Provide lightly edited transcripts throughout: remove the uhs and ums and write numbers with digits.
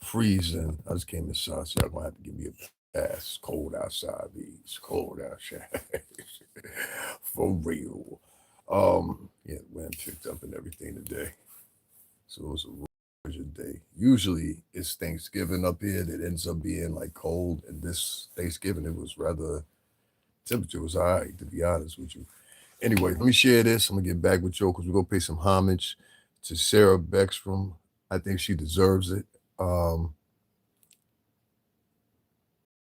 freezing. I just came inside, so y'all gonna have to give me a pass. It's cold outside, these cold outside. For real. Yeah, the wind picked up and everything today. So it was a frigid day. Usually it's Thanksgiving up here that ends up being like cold, and this Thanksgiving it was rather temperature was all right, to be honest with you. Anyway, let me share this. I'm gonna get back with you because we're gonna pay some homage to Sara Beckstrom. I think she deserves it. Um,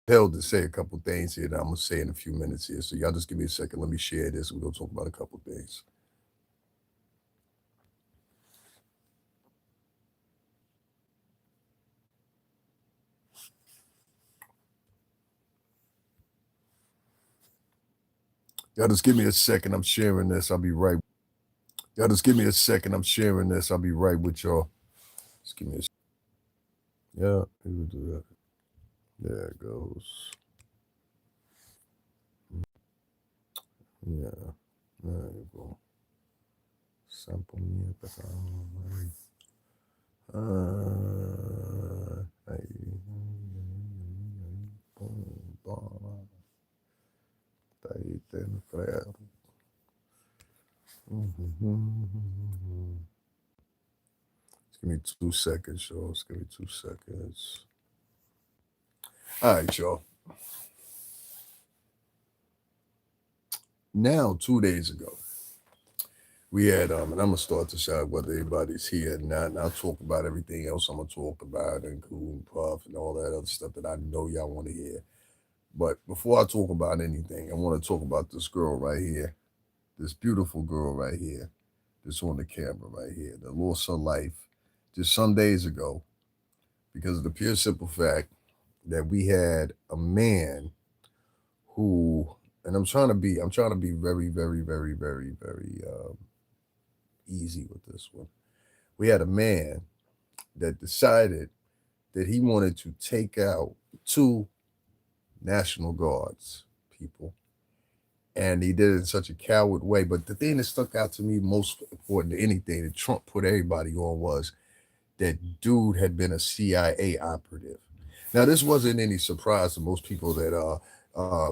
Held to say a couple things here that I'm gonna say in a few minutes here. So y'all just give me a second. Let me share this. We're gonna talk about a couple things. Y'all just give me a second. I'm sharing this. I'll be right. Y'all just give me a second. I'm sharing this. I'll be right with y'all. Just give me a. Yeah, we will do that. There it goes. Yeah, there you go. Sample me. Give me 2 seconds, y'all. Just give me 2 seconds. All right, y'all. Now, 2 days ago, we had and I'm gonna start this out whether anybody's here or not, and I'll talk about everything else I'm gonna talk about, including Puff and all that other stuff that I know y'all want to hear. But before I talk about anything, I want to talk about this girl right here, this beautiful girl right here, that's on the camera right here, that lost her life just some days ago because of the pure simple fact that we had a man who, and I'm trying to be very, very, very, very, very easy with this one. We had a man that decided that he wanted to take out two National Guards people. And he did it in such a coward way. But the thing that stuck out to me most important to anything that Trump put everybody on was that dude had been a CIA operative. Now, this wasn't any surprise to most people that are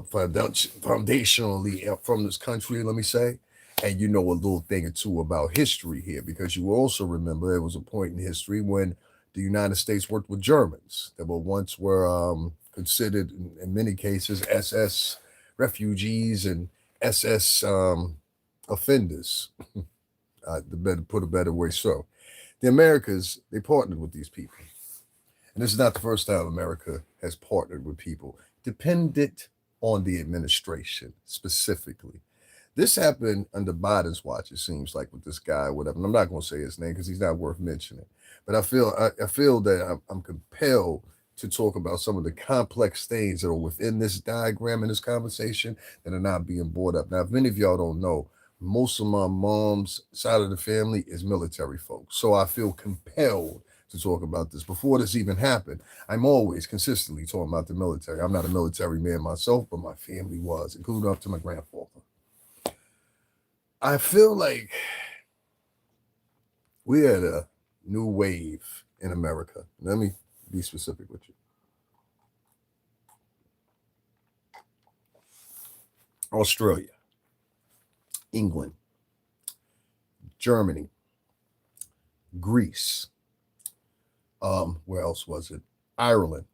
foundationally from this country, let me say. And you know a little thing or two about history here, because you will also remember there was a point in history when the United States worked with Germans that were considered, in many cases, SS refugees and SS offenders. To better put a better way, so the Americas, they partnered with these people. And this is not the first time America has partnered with people, dependent on the administration specifically. This happened under Biden's watch, it seems like, with this guy, whatever. And I'm not going to say his name because he's not worth mentioning. But I feel that I'm compelled to talk about some of the complex things that are within this diagram in this conversation that are not being brought up. Now, if many of y'all don't know, most of my mom's side of the family is military folks. So I feel compelled to talk about this. Before this even happened, I'm always consistently talking about the military. I'm not a military man myself, but my family was, including up to my grandfather. I feel like we had a new wave in America. Let me be specific with you. Australia, England, Germany, Greece, where else was it? Ireland.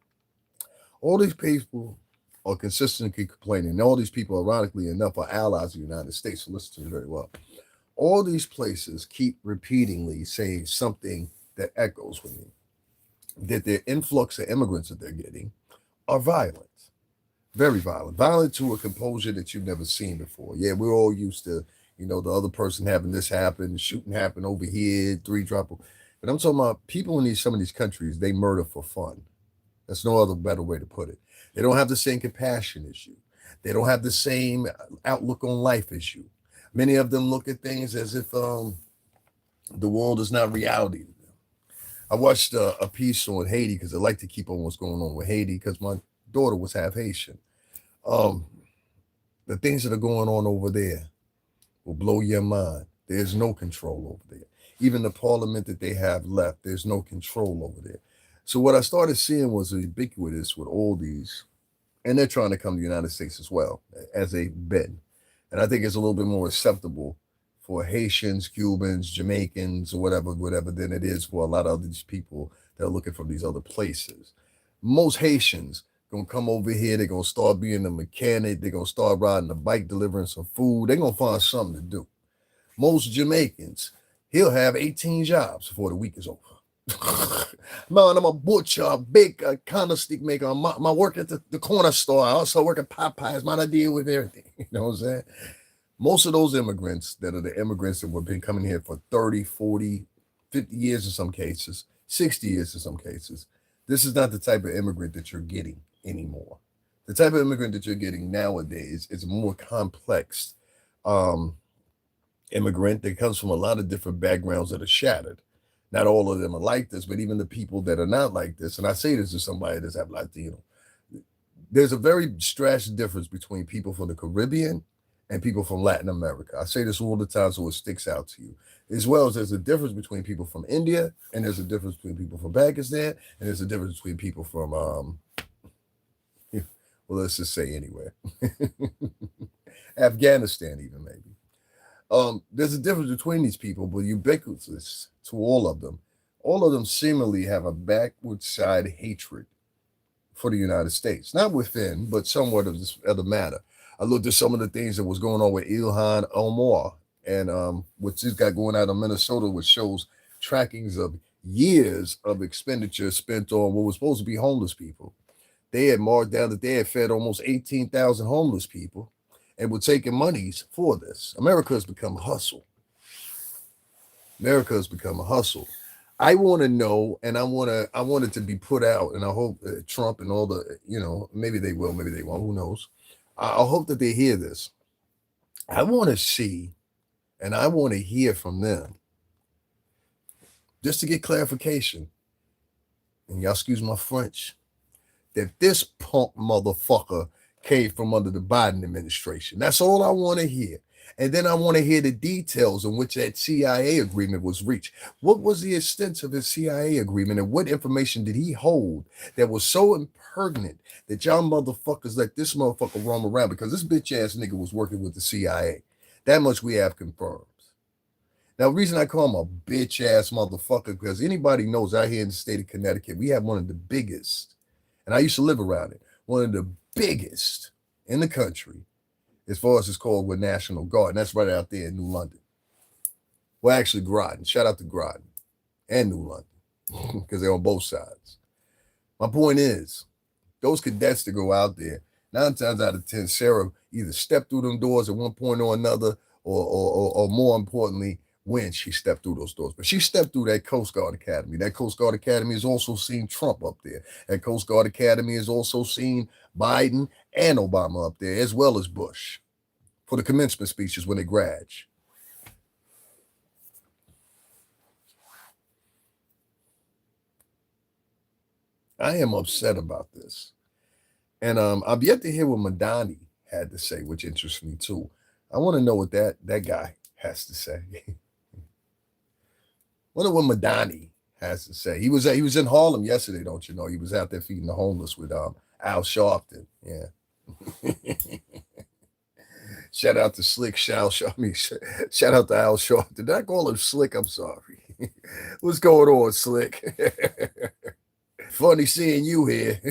All these people are consistently complaining. And all these people, ironically enough, are allies of the United States. So listen to me very well. All these places keep repeatedly saying something that echoes with me, that their influx of immigrants that they're getting are violent, very violent, violent to a composure that you've never seen before. Yeah, we're all used to, the other person having this happen, shooting happen over here, three drop. But I'm talking about people in some of these countries, they murder for fun. That's no other better way to put it. They don't have the same compassion as you. They don't have the same outlook on life as you. Many of them look at things as if the world is not reality to them. I watched a piece on Haiti because I like to keep on what's going on with Haiti because my daughter was half Haitian. Um, the things that are going on over there will blow your mind. There's no control over there. Even the parliament that they have left, there's no control over there. So what I started seeing was ubiquitous with all these, and they're trying to come to the United States as well, as they've been. And I think it's a little bit more acceptable for Haitians, Cubans, Jamaicans, or whatever, than it is for a lot of these people that are looking from these other places. Most Haitians gonna come over here, they're gonna start being a mechanic, they're gonna start riding a bike, delivering some food, they're gonna find something to do. Most Jamaicans, he'll have 18 jobs before the week is over. Man, I'm a butcher, a baker, a candlestick maker. My work at the corner store. I also work at Popeyes. Man, I deal with everything. You know what I'm saying? Most of those immigrants that are the immigrants that have been coming here for 30, 40, 50 years in some cases, 60 years in some cases, this is not the type of immigrant that you're getting anymore. The type of immigrant that you're getting nowadays is more complex um, immigrant that comes from a lot of different backgrounds that are shattered. Not all of them are like this, but even the people that are not like this, and I say this to somebody that's have Latino, there's a very drastic difference between people from the Caribbean and people from Latin America. I say this all the time so it sticks out to you. As well as there's a difference between people from India, and there's a difference between people from Pakistan, and there's a difference between people from well, let's just say anywhere. Afghanistan, even maybe. There's a difference between these people, but ubiquitous to all of them. All of them seemingly have a backward side hatred for the United States, not within, but somewhat of this other matter. I looked at some of the things that was going on with Ilhan Omar and what she's got going out in Minnesota, which shows trackings of years of expenditure spent on what was supposed to be homeless people. They had marked down that they had fed almost 18,000 homeless people and were taking monies for this. America has become a hustle. America has become a hustle. I want to know, and I want it to be put out, and I hope Trump and all the, maybe they will, maybe they won't, who knows. I hope that they hear this. I want to see, and I want to hear from them, just to get clarification. And y'all excuse my French, that this punk motherfucker came from under the Biden administration. That's all I want to hear. And then I want to hear the details in which that CIA agreement was reached. What was the extent of his CIA agreement, and what information did he hold that was so impertinent that y'all motherfuckers let this motherfucker roam around? Because this bitch ass nigga was working with the CIA. That much we have confirmed. Now, the reason I call him a bitch ass motherfucker, because anybody knows out here in the state of Connecticut, we have one of the biggest, and I used to live around it, one of the biggest in the country as far as it's called with National Guard. And that's right out there in New London. Well, actually, Groton. Shout out to Groton and New London because they're on both sides. My point is, those cadets that go out there, 9 times out of 10, Sara either stepped through them doors at one point or another, or more importantly, when she stepped through those doors. But she stepped through that Coast Guard Academy. That Coast Guard Academy has also seen Trump up there. That Coast Guard Academy has also seen Biden and Obama up there, as well as Bush, for the commencement speeches when they grad. I am upset about this. And I've yet to hear what Madani had to say, which interests me too. I want to know what that guy has to say. Wonder what Madani has to say. He was in Harlem yesterday, don't you know? He was out there feeding the homeless with Al Sharpton. Yeah. Shout out to Slick shout out to Al Sharpton. Did I call him Slick? I'm sorry. What's going on, Slick? Funny seeing you here.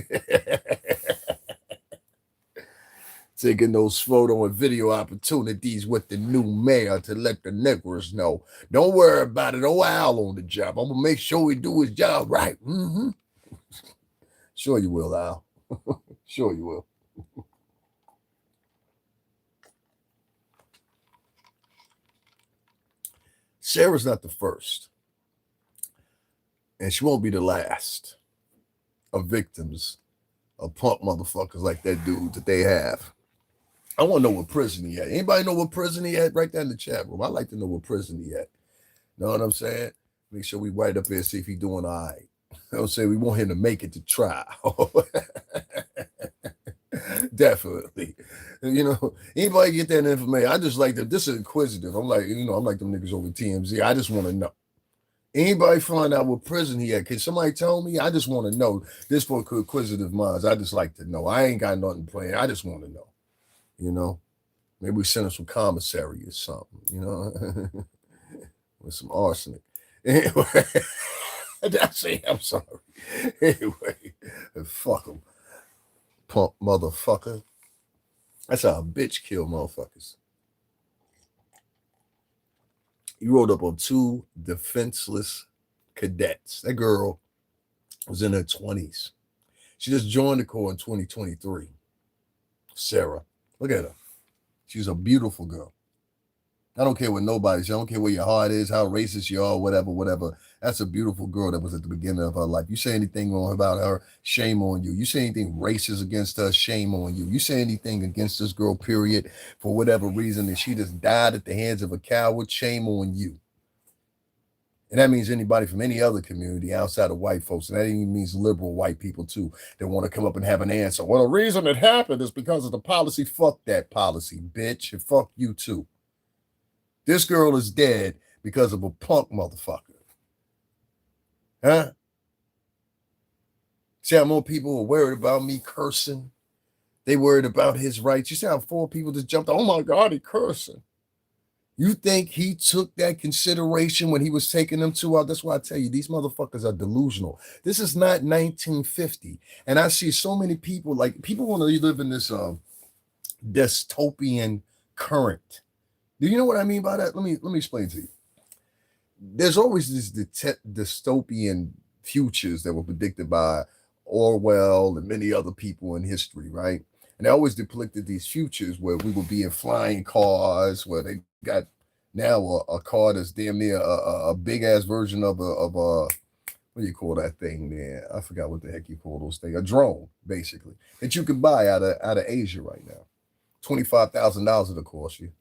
Taking those photo and video opportunities with the new mayor to let the niggers know. Don't worry about it. Oh, Al on the job. I'm going to make sure he do his job right. Mm-hmm. Sure you will, Al. Sure you will. Sara's not the first, and she won't be the last of victims of punk motherfuckers like that dude that they have. I want to know what prison he at. Anybody know what prison he at? Right there in the chat room. I like to know what prison he at. Know what I'm saying? Make sure we write up here, see if he's doing all right. You know what I'm saying? We want him to make it to trial. Definitely. Anybody get that information? I just like that. This is inquisitive. I'm like them niggas over TMZ. I just want to know. Anybody find out what prison he at? Can somebody tell me? I just want to know. This for inquisitive minds. I just like to know. I ain't got nothing planned. I just want to know. You know, maybe we send him some commissary or something. You know, with some arsenic. Anyway, that's it. I'm sorry. Anyway, fuck him, punk motherfucker. That's how a bitch kill motherfuckers. He rolled up on two defenseless cadets. That girl was in her 20s. She just joined the Corps in 2023. Sara. Look at her. She's a beautiful girl. I don't care what nobody says. I don't care where your heart is, how racist you are, whatever, whatever. That's a beautiful girl that was at the beginning of her life. You say anything wrong about her, shame on you. You say anything racist against her, shame on you. You say anything against this girl, period, for whatever reason, and she just died at the hands of a coward, shame on you. And that means anybody from any other community outside of white folks. And that even means liberal white people too that want to come up and have an answer. Well, the reason it happened is because of the policy. Fuck that policy, bitch. And fuck you too. This girl is dead because of a punk motherfucker. Huh? See how more people are worried about me cursing? They worried about his rights. You see how 4 people just jumped, oh my God, he cursing. You think he took that consideration when he was taking them two out? That's why I tell you, these motherfuckers are delusional. This is not 1950. And I see so many people, like, people want to live in this dystopian current. Do you know what I mean by that? Let me explain to you. There's always these dystopian futures that were predicted by Orwell and many other people in history, right? And they always depicted these futures where we will be in flying cars, where they got now a car that's damn near a big ass version of a what do you call that thing there? I forgot what the heck you call those things. A drone, basically, that you can buy out of Asia right now. $25,000 it'll cost you.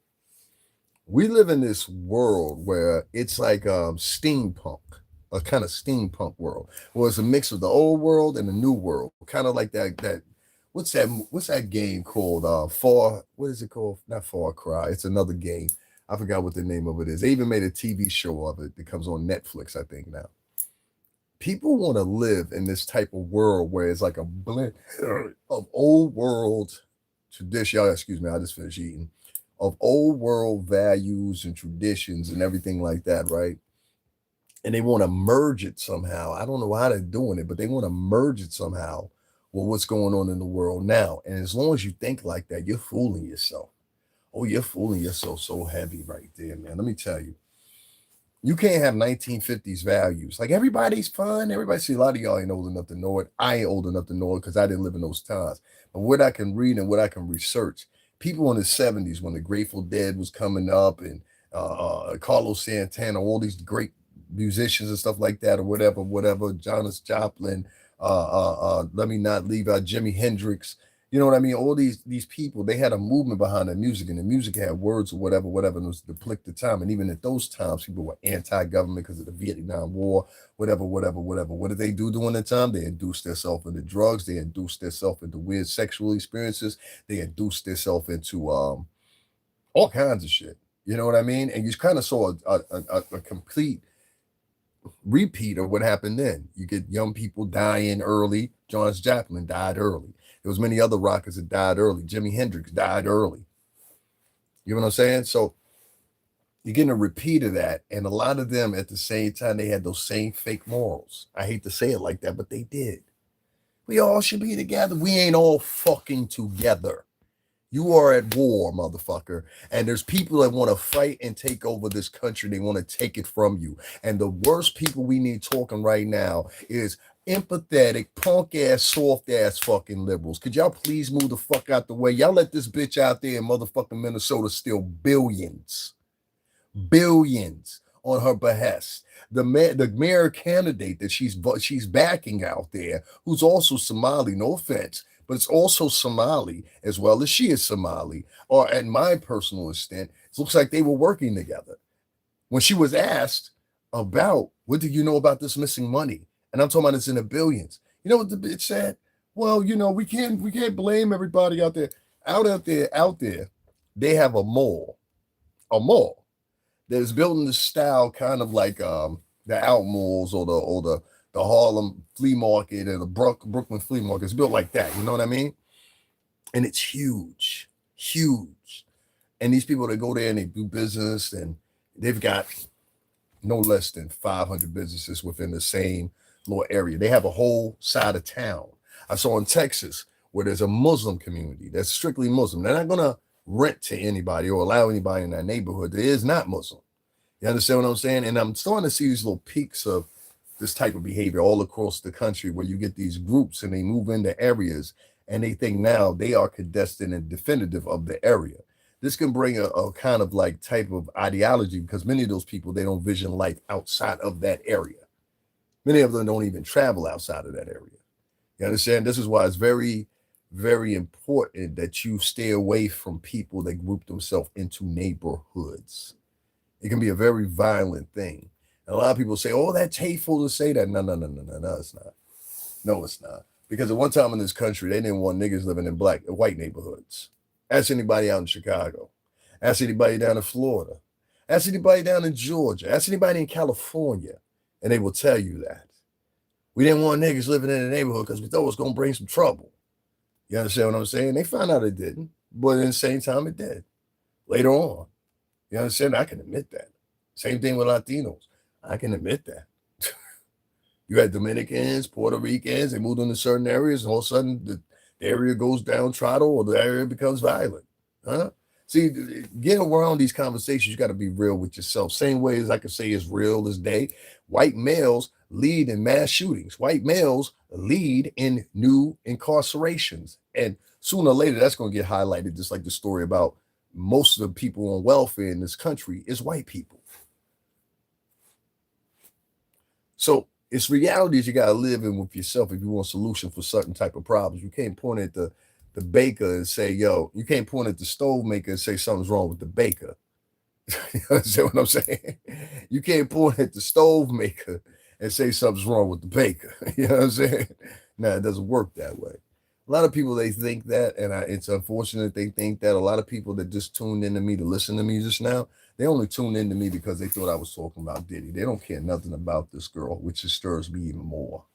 We live in this world where it's like steampunk, a kind of steampunk world, where it's a mix of the old world and the new world, kind of like that. What's that game called? What is it called? Not Far Cry. It's another game. I forgot what the name of it is. They even made a TV show of it that comes on Netflix, I think now. People want to live in this type of world where it's like a blend of old world tradition. Y'all, excuse me, I just finished eating. Of old world values and traditions and everything like that, right? And they want to merge it somehow. I don't know how they're doing it, but they want to merge it somehow with what's going on in the world now. And as long as you think like that, you're fooling yourself. Oh, you're fooling yourself so heavy right there, man. Let me tell you. You can't have 1950s values. Like everybody's fun. Everybody, see, a lot of y'all ain't old enough to know it. I ain't old enough to know it because I didn't live in those times. But what I can read and what I can research, people in the 70s when the Grateful Dead was coming up and Carlos Santana, all these great musicians and stuff like that, or whatever, Janis Joplin, let me not leave out Jimi Hendrix. You know what I mean? All these people, they had a movement behind their music, and the music had words or whatever, and it was to depict the time. And even at those times, people were anti-government because of the Vietnam War, whatever. What did they do during the time? They induced themselves into drugs. They induced themselves into weird sexual experiences. They induced themselves into all kinds of shit. You know what I mean? And you kind of saw a complete repeat of what happened then. You get young people dying early. Janis Joplin died early. There was many other rockers that died early. Jimi Hendrix died early. You know what I'm saying? So you're getting a repeat of that. And a lot of them at the same time, they had those same fake morals. I hate to say it like that, but they did. We all should be together. We ain't all fucking together. You are at war, motherfucker. And there's people that want to fight and take over this country. They want to take it from you. And the worst people we need talking right now is empathetic, punk ass, soft ass fucking liberals. Could y'all please move the fuck out the way? Y'all let this bitch out there in motherfucking Minnesota steal billions on her behest. The mayor candidate that she's backing out there, who's also Somali, no offense, but it's also Somali as well as she is Somali. Or at my personal extent, it looks like they were working together. When she was asked about what do you know about this missing money, and I'm talking about it's in the billions. You know what the bitch said? Well, we can't blame everybody out there. Out there, they have a mall that is built in the style kind of like the Outmalls or the Harlem flea market or the Brooklyn flea market. It's built like that. You know what I mean? And it's huge, huge. And these people that go there and they do business, and they've got no less than 500 businesses within the same little area. They have a whole side of town. I saw in Texas where there's a Muslim community that's strictly Muslim. They're not going to rent to anybody or allow anybody in that neighborhood that is not Muslim. You understand what I'm saying? And I'm starting to see these little peaks of this type of behavior all across the country where you get these groups and they move into areas and they think now they are destined and definitive of the area. This can bring a kind of like type of ideology because many of those people, they don't vision life outside of that area. Many of them don't even travel outside of that area. You understand? This is why it's very, very important that you stay away from people that group themselves into neighborhoods. It can be a very violent thing. And a lot of people say, oh, that's hateful to say that. No, no, no, no, no, no, it's not. No, it's not. Because at one time in this country, they didn't want niggas living in white neighborhoods. Ask anybody out in Chicago. Ask anybody down in Florida. Ask anybody down in Georgia. Ask anybody in California. And they will tell you that. We didn't want niggas living in the neighborhood because we thought it was going to bring some trouble. You understand what I'm saying? They found out it didn't. But at the same time, it did. Later on. You understand? I can admit that. Same thing with Latinos. I can admit that. You had Dominicans, Puerto Ricans, they moved into certain areas, and all of a sudden the area goes downtrodden or the area becomes violent. Huh? See, get around these conversations, you got to be real with yourself. Same way as I could say is real as day. White males lead in mass shootings. White males lead in new incarcerations. And sooner or later, that's going to get highlighted, just like the story about most of the people on welfare in this country is white people. So it's realities you got to live in with yourself if you want a solution for certain type of problems. You can't point at the baker and say, yo, you can't point at the stove maker and say something's wrong with the baker. You understand what I'm saying? You can't point at the stove maker and say something's wrong with the baker. You know what I'm saying? No, it doesn't work that way. A lot of people, they think that, and it's unfortunate they think that. A lot of people that just tuned into me to listen to me just now, they only tuned into me because they thought I was talking about Diddy. They don't care nothing about this girl, which disturbs me even more.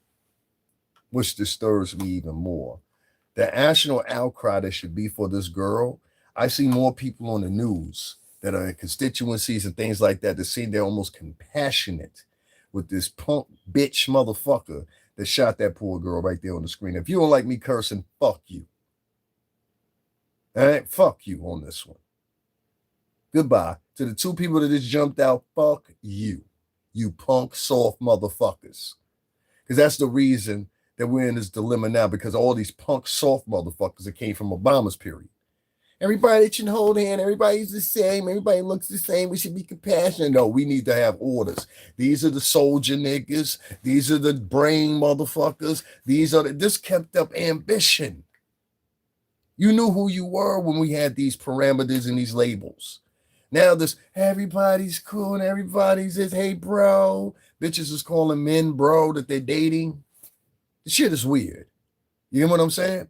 The national outcry that should be for this girl, I see more people on the news that are in constituencies and things like that seem they're almost compassionate with this punk bitch motherfucker that shot that poor girl right there on the screen. If you don't like me cursing, fuck you. All right? Fuck you on this one. Goodbye. To the two people that just jumped out, fuck you. You punk, soft motherfuckers. Because that's the reason that we're in this dilemma now, because all these punk, soft motherfuckers that came from Obama's period. Everybody should hold hand. Everybody's the same. Everybody looks the same. We should be compassionate. No, we need to have orders. These are the soldier niggas. These are the brain motherfuckers. This kept up ambition. You knew who you were when we had these parameters and these labels. Now this, everybody's cool and everybody's this, hey, bro. Bitches is calling men bro that they're dating. The shit is weird. You know what I'm saying?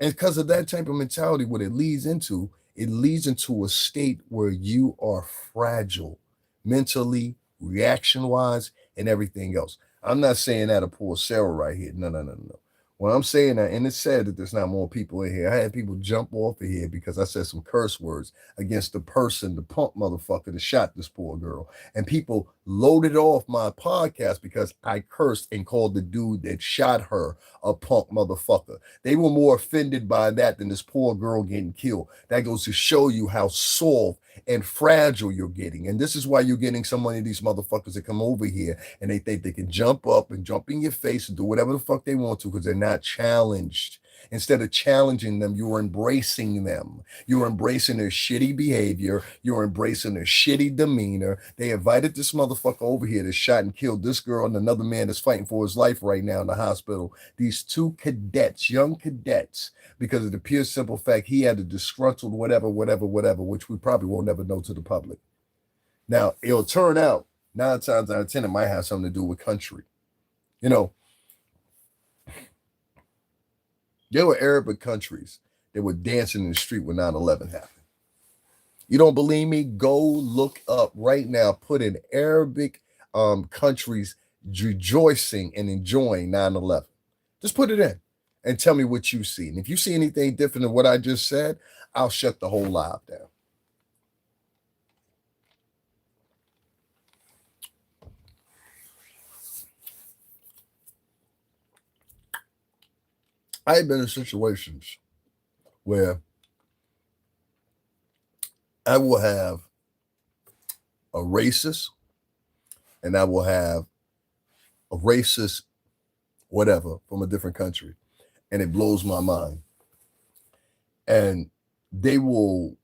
And because of that type of mentality, what it leads into a state where you are fragile mentally, reaction-wise, and everything else. I'm not saying that to poor Sara right here. No. When I'm saying that, and it's sad that there's not more people in here. I had people jump off of here because I said some curse words against the person, the punk motherfucker that shot this poor girl. And people loaded off my podcast because I cursed and called the dude that shot her a punk motherfucker. They were more offended by that than this poor girl getting killed. That goes to show you how soft and fragile you're getting. And this is why you're getting so many of these motherfuckers that come over here and they think they can jump up and jump in your face and do whatever the fuck they want to because they're not challenged. Instead of challenging them, you're embracing them. You're embracing their shitty behavior. You're embracing their shitty demeanor. They invited this motherfucker over here that shot and killed this girl and another man that's fighting for his life right now in the hospital. These two cadets, young cadets, because of the pure simple fact he had a disgruntled whatever, which we probably won't ever know to the public. Now, it'll turn out 9 times out of 10 it might have something to do with country. You know, there were Arabic countries that were dancing in the street when 9/11 happened. You don't believe me? Go look up right now. Put in Arabic countries rejoicing and enjoying 9/11. Just put it in and tell me what you see. And if you see anything different than what I just said, I'll shut the whole live down. I've been in situations where I will have a racist and I will have a racist whatever from a different country, and it blows my mind. And they will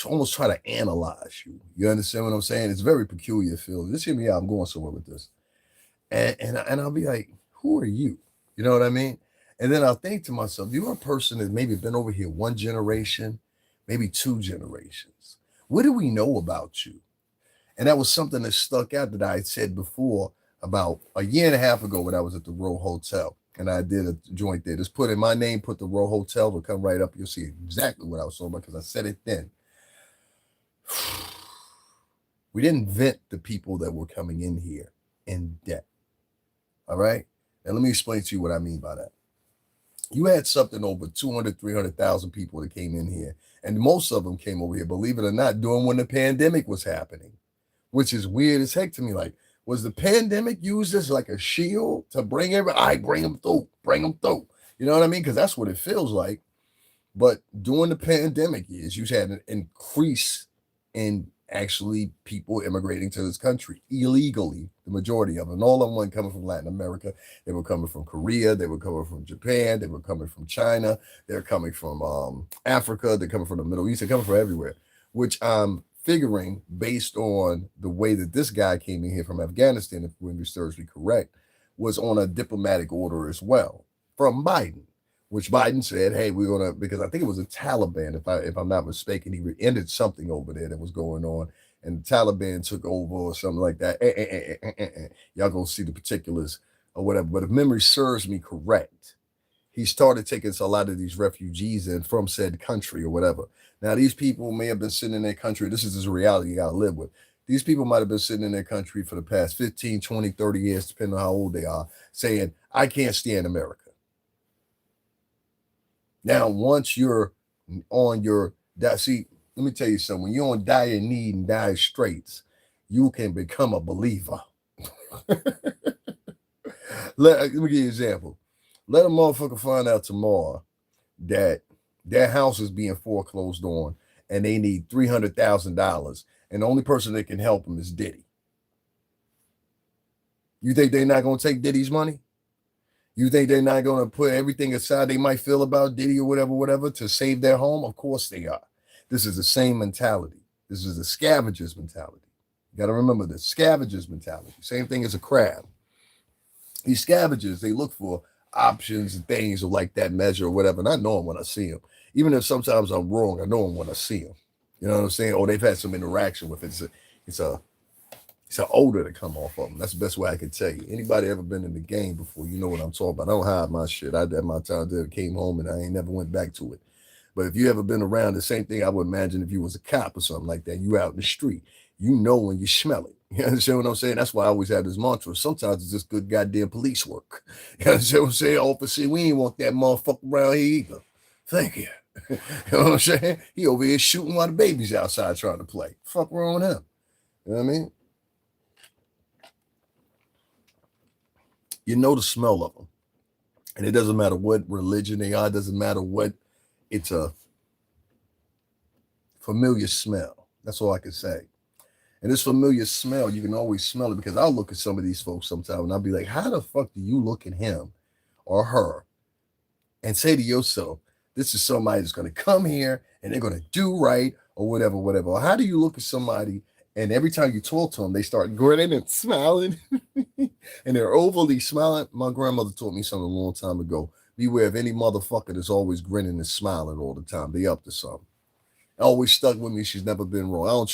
almost try to analyze you. You understand what I'm saying? It's a very peculiar feeling. Just hear me out. I'm going somewhere with this. And I'll be like, who are you? You know what I mean? And then I'll think to myself, you're a person that's maybe been over here one generation, maybe two generations. What do we know about you? And that was something that stuck out that I had said before about a year and a half ago when I was at the Row Hotel. And I did a joint there. Just put in my name, put the Row Hotel, will come right up. You'll see exactly what I was talking about because I said it then. We didn't vet the people that were coming in here in debt. All right. And let me explain to you what I mean by that. You had something over 200, 300,000 people that came in here. And most of them came over here, believe it or not, during when the pandemic was happening, which is weird as heck to me. Like, was the pandemic used as like a shield to bring everybody? I bring them through, bring them through. You know what I mean? Because that's what it feels like. But during the pandemic years, you had an increase in actually people immigrating to this country illegally, the majority of them. And all of them weren't coming from Latin America. They were coming from Korea. They were coming from Japan. They were coming from China. They're coming from Africa. They're coming from the Middle East. They're coming from everywhere, which I'm figuring based on the way that this guy came in here from Afghanistan, if memory serves me correct, was on a diplomatic order as well from Biden, which Biden said, "Hey, we're gonna," because I think it was a Taliban, if I'm not mistaken, he ended something over there that was going on, and the Taliban took over or something like that. Y'all go see the particulars or whatever. But if memory serves me correct, he started taking a lot of these refugees in from said country or whatever. Now, these people may have been sitting in their country. This is the reality you got to live with. These people might have been sitting in their country for the past 15, 20, 30 years, depending on how old they are, saying, I can't stand America. Now, once you're on your, see, let me tell you something. When you're on dire need and dire straits, you can become a believer. Let me give you an example. Let a motherfucker find out tomorrow that their house is being foreclosed on and they need $300,000, and the only person that can help them is Diddy. You think they're not going to take Diddy's money? You think they're not going to put everything aside they might feel about Diddy or whatever to save their home? Of course they are. This is the same mentality. This is the scavenger's mentality. You got to remember this scavenger's mentality. Same thing as a crab. These scavengers, they look for options and things of like that measure or whatever. And I know them when I see them. Even if sometimes I'm wrong, I know them when I see them. You know what I'm saying? Or they've had some interaction with it. It's an odor to come off of them. That's the best way I can tell you. Anybody ever been in the game before, you know what I'm talking about. I don't hide my shit. I did my time there, came home, and I ain't never went back to it. But if you ever been around, the same thing I would imagine if you was a cop or something like that, you out in the street, you know when you smell it. You understand what I'm saying? That's why I always have this mantra. Sometimes it's just good goddamn police work. You understand what I'm saying? Officer, we ain't want that motherfucker around here either. Thank you. You know what I'm saying? He over here shooting while the baby's outside trying to play. Fuck wrong with him? You know what I mean? You know the smell of them. And it doesn't matter what religion they are, it doesn't matter what, it's a familiar smell. That's all I can say. And this familiar smell, you can always smell it because I'll look at some of these folks sometimes and I'll be like, how the fuck do you look at him or her and say to yourself, this is somebody that's going to come here and they're going to do right or whatever, whatever. Or how do you look at somebody and every time you talk to them, they start grinning and smiling and they're overly smiling? My grandmother taught me something a long time ago. Beware of any motherfucker that's always grinning and smiling all the time. They up to something. Always stuck with me. She's never been wrong. I don't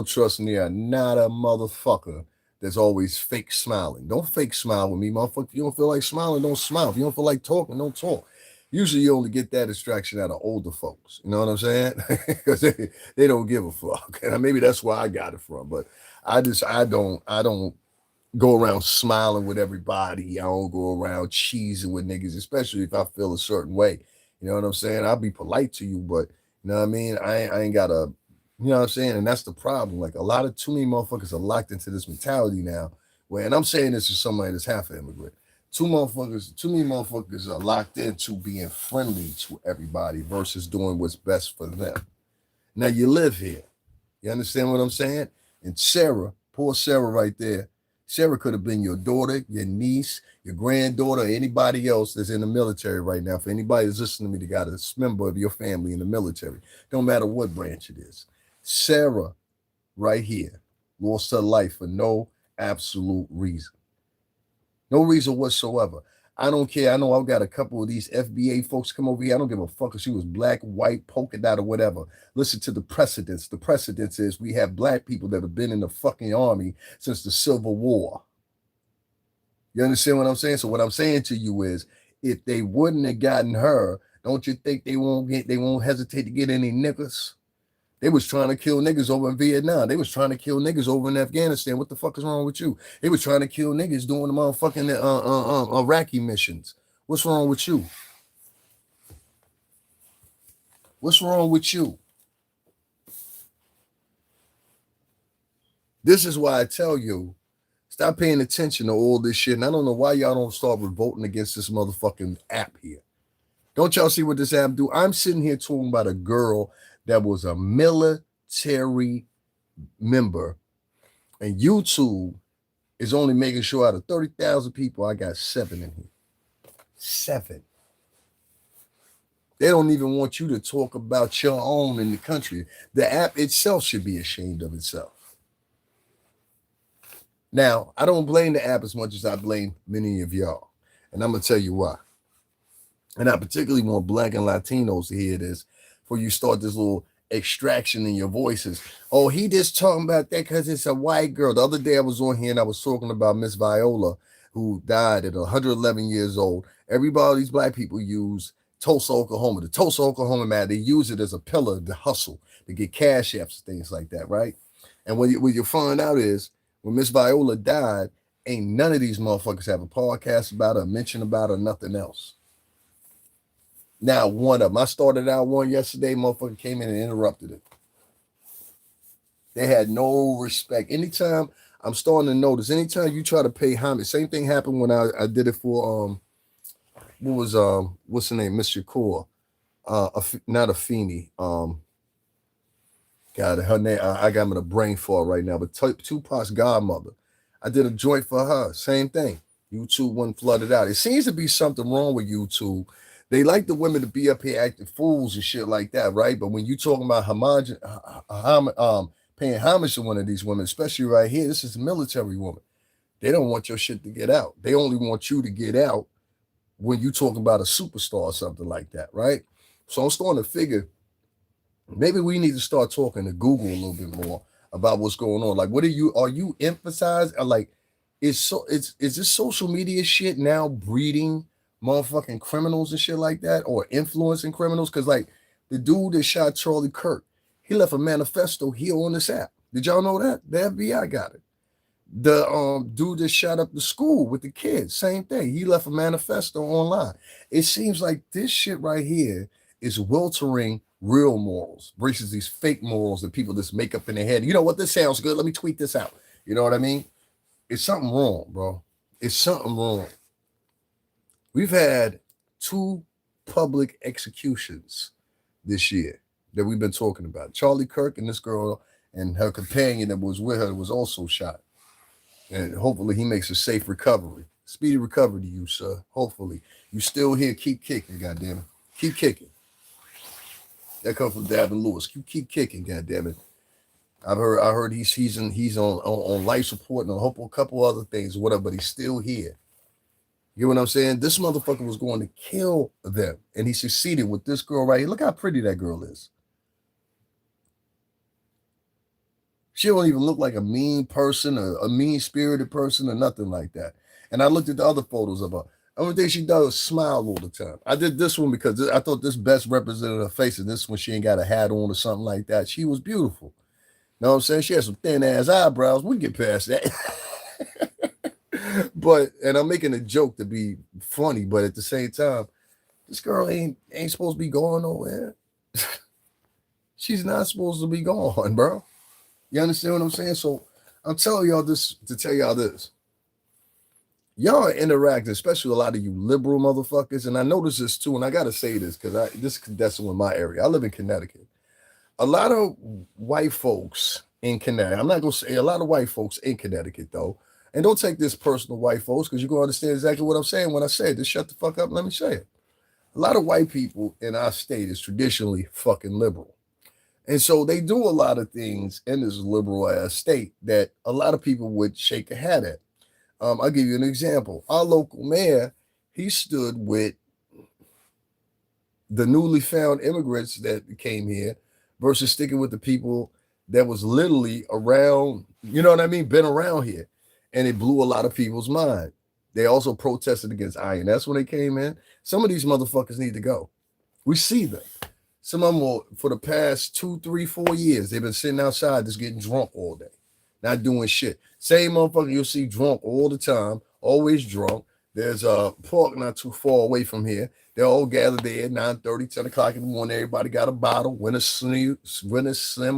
trust near not a motherfucker that's always fake smiling. Don't fake smile with me, motherfucker. If you don't feel like smiling, don't smile. If you don't feel like talking, don't talk. Usually you only get that distraction out of older folks. You know what I'm saying? Because they don't give a fuck. And maybe that's where I got it from. But I don't go around smiling with everybody. I don't go around cheesing with niggas, especially if I feel a certain way. You know what I'm saying? I'll be polite to you, but you know what I mean? I ain't gotta, you know what I'm saying? And that's the problem. Like a lot of too many motherfuckers are locked into this mentality now. Where, and I'm saying this to somebody that's half an immigrant. Too many motherfuckers are locked into being friendly to everybody versus doing what's best for them. Now you live here. You understand what I'm saying? And Sarah, poor Sarah right there, Sarah could have been your daughter, your niece, your granddaughter, anybody else that's in the military right now. For anybody that's listening to me that got a member of your family in the military, don't matter what branch it is. Sarah, right here, lost her life for no absolute reason. No reason whatsoever. I don't care. I know I've got a couple of these FBA folks come over here. I don't give a fuck if she was black, white, polka dot, or whatever. Listen to the precedents. The precedents is we have black people that have been in the fucking army since the Civil War. You understand what I'm saying? So what I'm saying to you is, if they wouldn't have gotten her, don't you think they won't hesitate to get any niggas? They was trying to kill niggas over in Vietnam. They was trying to kill niggas over in Afghanistan. What the fuck is wrong with you? They was trying to kill niggas doing the motherfucking Iraqi missions. What's wrong with you? What's wrong with you? This is why I tell you, stop paying attention to all this shit. And I don't know why y'all don't start revolting against this motherfucking app here. Don't y'all see what this app do? I'm sitting here talking about a girl that was a military member, and YouTube is only making sure out of 30,000 people, I got 7 in here. 7. They don't even want you to talk about your own in the country. The app itself should be ashamed of itself. Now, I don't blame the app as much as I blame many of y'all. And I'm going to tell you why. And I particularly want black and Latinos to hear this before you start this little extraction in your voices. Oh, he just talking about that because it's a white girl. The other day I was on here and I was talking about Miss Viola, who died at 111 years old. Everybody, these black people use Tulsa, Oklahoma. The Tulsa, Oklahoma man, they use it as a pillar to hustle, to get cash apps, things like that, right? And what you find out is when Miss Viola died, ain't none of these motherfuckers have a podcast about her, mention about her, nothing else. Now, one of them. I started out one yesterday, motherfucker came in and interrupted it. They had no respect. Anytime, I'm starting to notice, anytime you try to pay homage, same thing happened when I did it for, what's the name? Mr. Core. Not Afeni. God, her name, I got him in a brain fart right now, but Tupac's godmother. I did a joint for her. Same thing. YouTube wasn't flooded out. It seems to be something wrong with YouTube. They like the women to be up here acting fools and shit like that, right? But when you talking about paying homage to one of these women, especially right here, this is a military woman. They don't want your shit to get out. They only want you to get out when you talking about a superstar or something like that, right? So I'm starting to figure maybe we need to start talking to Google a little bit more about what's going on. Like, are you emphasizing? Like, is this social media shit now breeding motherfucking criminals and shit like that, or influencing criminals? Because like the dude that shot Charlie Kirk, he left a manifesto here on this app. Did y'all know that? The FBI got it. The dude that shot up the school with the kids, same thing. He left a manifesto online. It seems like this shit right here is weltering real morals versus these fake morals that people just make up in their head. You know what? This sounds good. Let me tweet this out. You know what I mean? It's something wrong, bro. It's something wrong. We've had 2 public executions this year that we've been talking about. Charlie Kirk and this girl and her companion that was with her was also shot. And hopefully he makes a safe recovery. Speedy recovery to you, sir. Hopefully. You still here, keep kicking, goddammit. Keep kicking. That comes from Davin Lewis. You keep kicking, goddammit. I heard he's on life support and a couple other things, whatever, but he's still here. You know what I'm saying? This motherfucker was going to kill them, and he succeeded with this girl right here. Look how pretty that girl is. She don't even look like a mean person, a mean-spirited person, or nothing like that. And I looked at the other photos of her. The only thing she does is smile all the time. I did this one because I thought this best represented her face, and this one she ain't got a hat on or something like that. She was beautiful. Know what I'm saying? She has some thin ass eyebrows. We get past that. But and I'm making a joke to be funny, but at the same time, this girl ain't supposed to be going nowhere. She's not supposed to be gone, bro. You understand what I'm saying? So I'm telling y'all this to tell y'all this. Y'all are interacting, especially a lot of you liberal motherfuckers, and I notice this too, and I gotta say this because that's in my area. I live in Connecticut. A lot of white folks in Connecticut. I'm not gonna say a lot of white folks in Connecticut though. And don't take this personal, white folks, because you're gonna understand exactly what I'm saying when I say it. Just shut the fuck up and let me say it. A lot of white people in our state is traditionally fucking liberal. And so they do a lot of things in this liberal ass state that a lot of people would shake a hat at. I'll give you an example. Our local mayor, he stood with the newly found immigrants that came here versus sticking with the people that was literally around, you know what I mean, been around here. And it blew a lot of people's mind. They also protested against INS when they came in. Some of these motherfuckers need to go. We see them. Some of them will, for the past 2, 3, 4 years, they've been sitting outside just getting drunk all day, not doing shit. Same motherfucker you'll see drunk all the time, always drunk. There's a park not too far away from here. They're all gathered there at 9:30, 10 o'clock in the morning. Everybody got a bottle, winter slim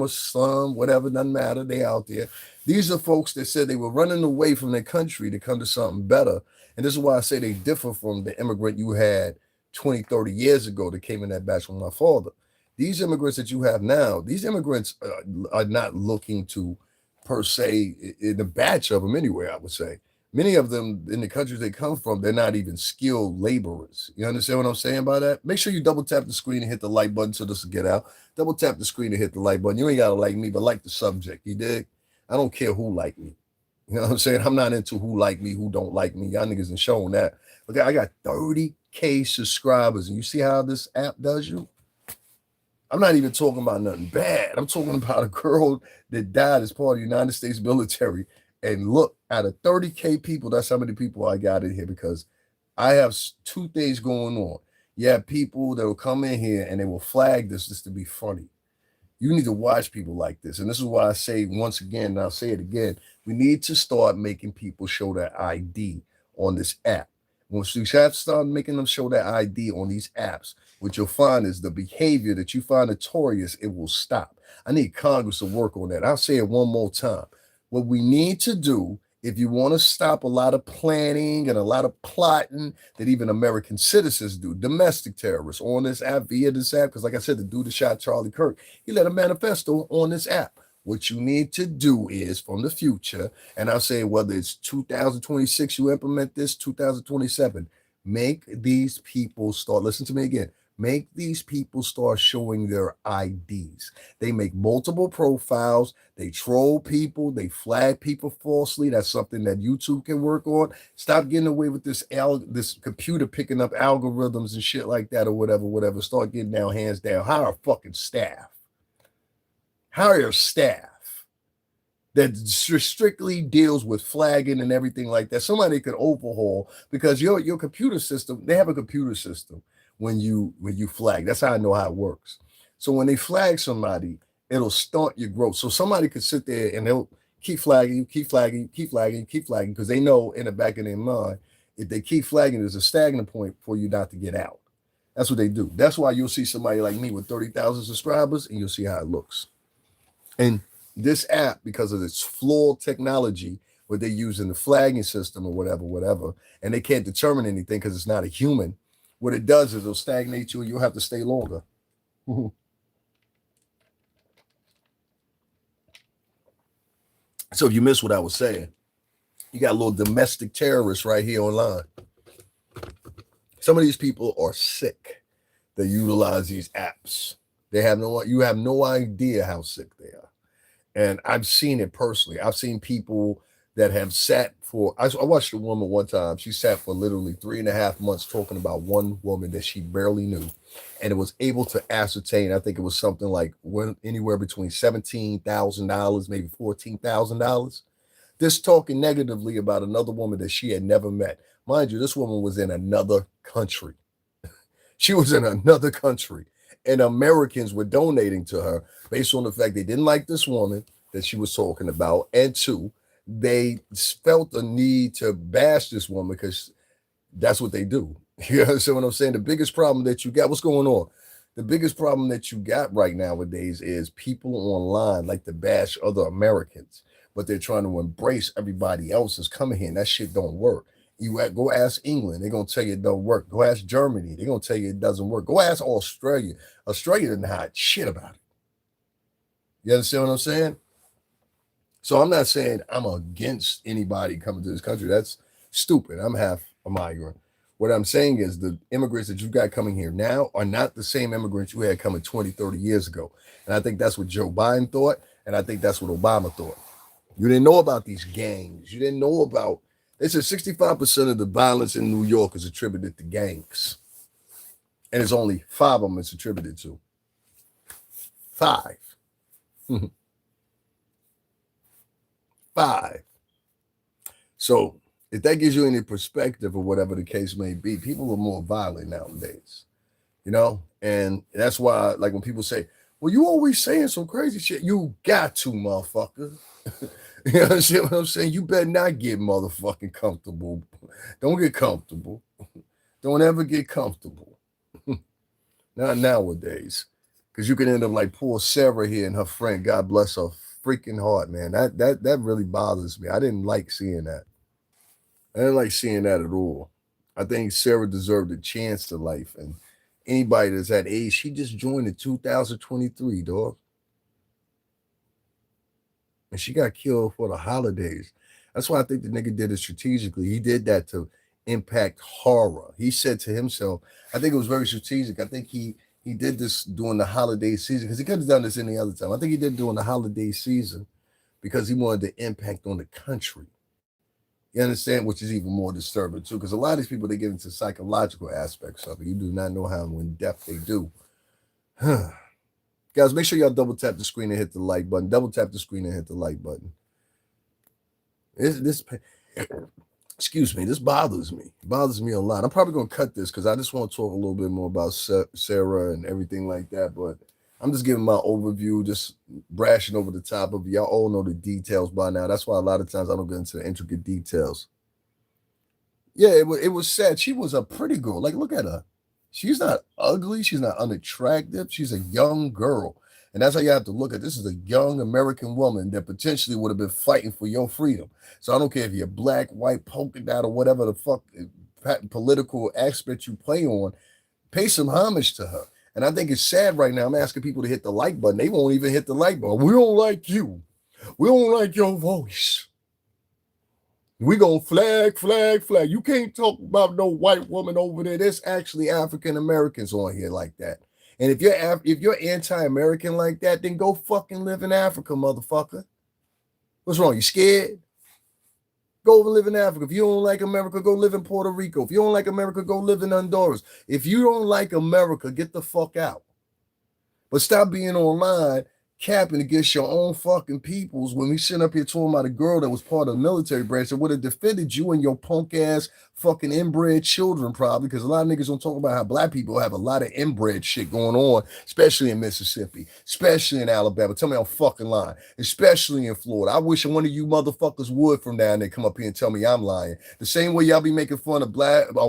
or slum, whatever, doesn't matter. They out there. These are folks that said they were running away from their country to come to something better. And this is why I say they differ from the immigrant you had 20, 30 years ago that came in that batch with my father. These immigrants that you have now, these immigrants are not looking to, per se, in the batch of them anyway, I would say. Many of them in the countries they come from, they're not even skilled laborers. You understand what I'm saying by that? Make sure you double tap the screen and hit the like button so this will get out. Double tap the screen and hit the like button. You ain't got to like me, but like the subject. You dig? I don't care who like me. You know what I'm saying? I'm not into who like me, who don't like me. Y'all niggas ain't showing that. Okay, I got 30K subscribers, and you see how this app does you? I'm not even talking about nothing bad. I'm talking about a girl that died as part of the United States military. And look, out of 30K people, that's how many people I got in here because I have two things going on. You have people that will come in here and they will flag this just to be funny. You need to watch people like this. And this is why I say once again, and I'll say it again, we need to start making people show their ID on this app. Once you have to start making them show their ID on these apps, what you'll find is the behavior that you find notorious, it will stop. I need Congress to work on that. I'll say it one more time. What we need to do, if you want to stop a lot of planning and a lot of plotting that even American citizens do, domestic terrorists on this app, via this app, because like I said, the dude that shot Charlie Kirk, he let a manifesto on this app. What you need to do is from the future, and I'll say whether it's 2026 you implement this, 2027, make these people start, listen to me again, make these people start showing their IDs. They make multiple profiles, they troll people, they flag people falsely. That's something that YouTube can work on. Stop getting away with this computer picking up algorithms and shit like that or whatever. Start getting down, hands down. Hire a fucking staff. Hire a staff that strictly deals with flagging and everything like that. Somebody could overhaul because your computer system, they have a computer system when you flag. That's how I know how it works. So when they flag somebody, it'll stunt your growth. So somebody could sit there and they'll keep flagging you, keep flagging you, keep flagging you, keep flagging, because they know in the back of their mind, if they keep flagging, there's a stagnant point for you not to get out. That's what they do. That's why you'll see somebody like me with 30,000 subscribers and you'll see how it looks. And this app, because of its flawed technology, where they're using the flagging system or whatever, and they can't determine anything because it's not a human, what it does is it'll stagnate you and you'll have to stay longer. So if you miss what I was saying, you got little domestic terrorists right here online. Some of these people are sick. They utilize these apps. You have no idea how sick they are. And I've seen it personally. I've seen people that have sat for, I watched a woman one time. She sat for literally 3.5 months talking about one woman that she barely knew. And it was able to ascertain, I think it was something like anywhere between $17,000, maybe $14,000. This talking negatively about another woman that she had never met. Mind you, this woman was in another country. She was in another country. And Americans were donating to her based on the fact they didn't like this woman. that she was talking about, and two, they felt the need to bash this woman because that's what they do. You understand what I'm saying? The biggest problem that you got, what's going on? The biggest problem that you got right nowadays is people online like to bash other Americans, but they're trying to embrace everybody else that's coming here. And that shit don't work. Go ask England, they're gonna tell you it don't work. Go ask Germany, they're gonna tell you it doesn't work. Go ask Australia. Australia didn't hide shit about it. You understand what I'm saying? So I'm not saying I'm against anybody coming to this country. That's stupid. I'm half a migrant. What I'm saying is the immigrants that you got coming here now are not the same immigrants you had coming 20, 30 years ago. And I think that's what Joe Biden thought. And I think that's what Obama thought. You didn't know about these gangs. You didn't know about, they said 65% of the violence in New York is attributed to gangs. And it's only 5 of them it's attributed to. 5. 5. So if that gives you any perspective or whatever the case may be, people are more violent nowadays, you know? And that's why, like when people say, well, you always saying some crazy shit, you got to, motherfucker. You understand what I'm saying? You better not get motherfucking comfortable. Don't get comfortable. Don't ever get comfortable. Not nowadays. Because you can end up like poor Sarah here and her friend, God bless her freaking heart, man. That really bothers me. I didn't like seeing that. I didn't like seeing that at all. I think Sarah deserved a chance to life. And anybody that's that age, she just joined in 2023, dog. And she got killed for the holidays. That's why I think the nigga did it strategically. He did that to impact horror. He said to himself, I think it was very strategic. I think he did this during the holiday season because he could have done this any other time. I think he did during the holiday season because he wanted the impact on the country. You understand? Which is even more disturbing too, because a lot of these people they get into psychological aspects of it. You do not know how in depth they do. Guys, make sure y'all double tap the screen and hit the like button. Double tap the screen and hit the like button. This excuse me, this bothers me. It bothers me a lot. I'm probably gonna cut this because I just want to talk a little bit more about Sarah and everything like that. But I'm just giving my overview, just brashing over the top of it. Y'all all know the details by now. That's why a lot of times I don't get into the intricate details. Yeah, it was sad. She was a pretty girl. Like, look at her. She's not ugly. She's not unattractive. She's a young girl. And that's how you have to look at this is a young American woman that potentially would have been fighting for your freedom. So I don't care if you're black, white, polka dot, or whatever the fuck political aspect you play on, pay some homage to her. And I think it's sad right now. I'm asking people to hit the like button. They won't even hit the like button. We don't like you. We don't like your voice. We gonna flag, flag, flag. You can't talk about no white woman over there. There's actually African Americans on here like that. And if you're anti-American like that, then go fucking live in Africa, motherfucker. What's wrong? You scared? Go live in Africa. If you don't like America, go live in Puerto Rico. If you don't like America, go live in Honduras. If you don't like America, get the fuck out. But stop being online capping against your own fucking peoples when we sit up here talking about a girl that was part of the military branch that would have defended you and your punk ass fucking inbred children, probably, because a lot of niggas don't talk about how black people have a lot of inbred shit going on, especially in Mississippi, especially in Alabama. Tell me I'm fucking lying, especially in Florida. I wish one of you motherfuckers would from down there come up here and tell me I'm lying. The same way y'all be making fun of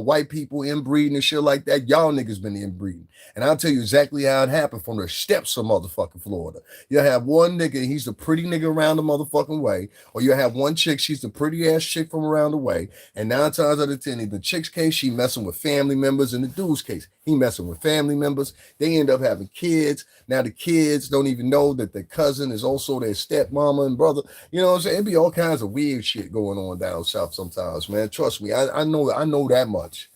white people inbreeding and shit like that, y'all niggas been inbreeding. And I'll tell you exactly how it happened from the steps of motherfucking Florida. You'll have one nigga, he's the pretty nigga around the motherfucking way, or you have one chick, she's the pretty ass chick from around the way, and 9 times out of 10, in the chick's case, she messing with family members. In the dude's case, he messing with family members. They end up having kids. Now the kids don't even know that their cousin is also their stepmama and brother. You know what I'm saying? It be all kinds of weird shit going on down south sometimes, man. Trust me, I know that much.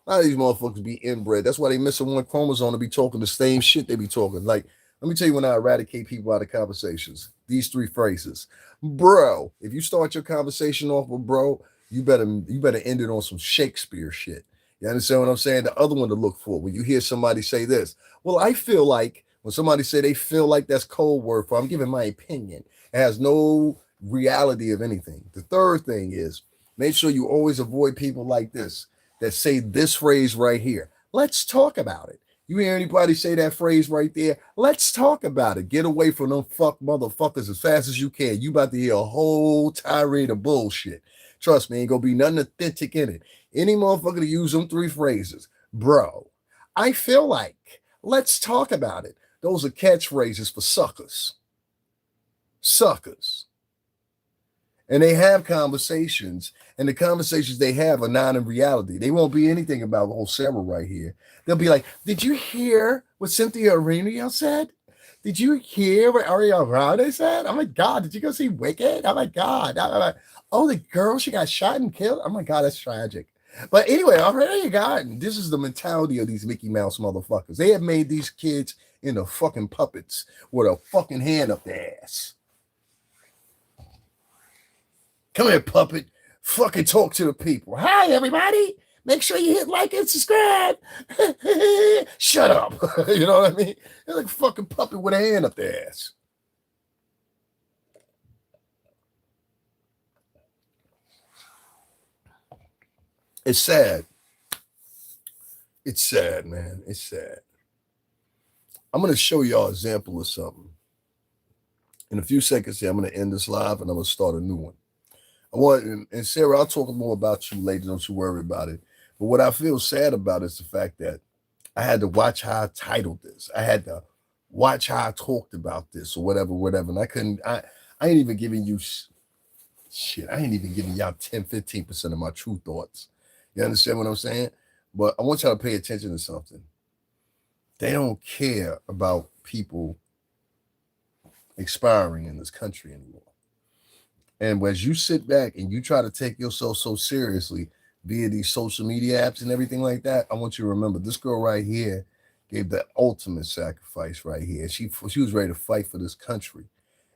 A lot of these motherfuckers be inbred. That's why they missing one chromosome to be talking the same shit they be talking. Like, let me tell you when I eradicate people out of conversations. These 3 phrases. Bro, if you start your conversation off with bro, you better end it on some Shakespeare shit. You understand what I'm saying? The other one to look for when you hear somebody say this. Well, I feel like when somebody say they feel like that's code word for I'm giving my opinion. It has no reality of anything. The third thing is make sure you always avoid people like this that say this phrase right here. Let's talk about it. You hear anybody say that phrase right there? Let's talk about it. Get away from them fuck motherfuckers as fast as you can. You about to hear a whole tirade of bullshit. Trust me, ain't gonna be nothing authentic in it. Any motherfucker to use them three phrases, bro, I feel like, let's talk about it. Those are catchphrases for suckers. Suckers. And they have conversations, and the conversations they have are not in reality. They won't be anything about old Sarah right here. They'll be like, "Did you hear what Cynthia Aurelio said? Did you hear what Ariana Grande said? Oh my God, did you go see Wicked? Oh my God. Oh, the girl, she got shot and killed. Oh my God, that's tragic." But anyway, already you got it. This is the mentality of these Mickey Mouse motherfuckers. They have made these kids into fucking puppets with a fucking hand up their ass. Come here, puppet. Fucking talk to the people. Hi, everybody. Make sure you hit like and subscribe. Shut up. You know what I mean? They're like a fucking puppet with a hand up their ass. It's sad. It's sad, man. It's sad. I'm going to show y'all an example of something. In a few seconds here, I'm going to end this live and I'm going to start a new one. I want, and Sarah, I'll talk more about you later. Don't you worry about it. But what I feel sad about is the fact that I had to watch how I titled this. I had to watch how I talked about this or whatever, whatever. And I couldn't, I ain't even giving you shit. I ain't even giving y'all 10, 15% of my true thoughts. You understand what I'm saying? But I want y'all to pay attention to something. They don't care about people expiring in this country anymore. And as you sit back and you try to take yourself so seriously via these social media apps and everything like that, I want you to remember this girl right here gave the ultimate sacrifice right here. She was ready to fight for this country.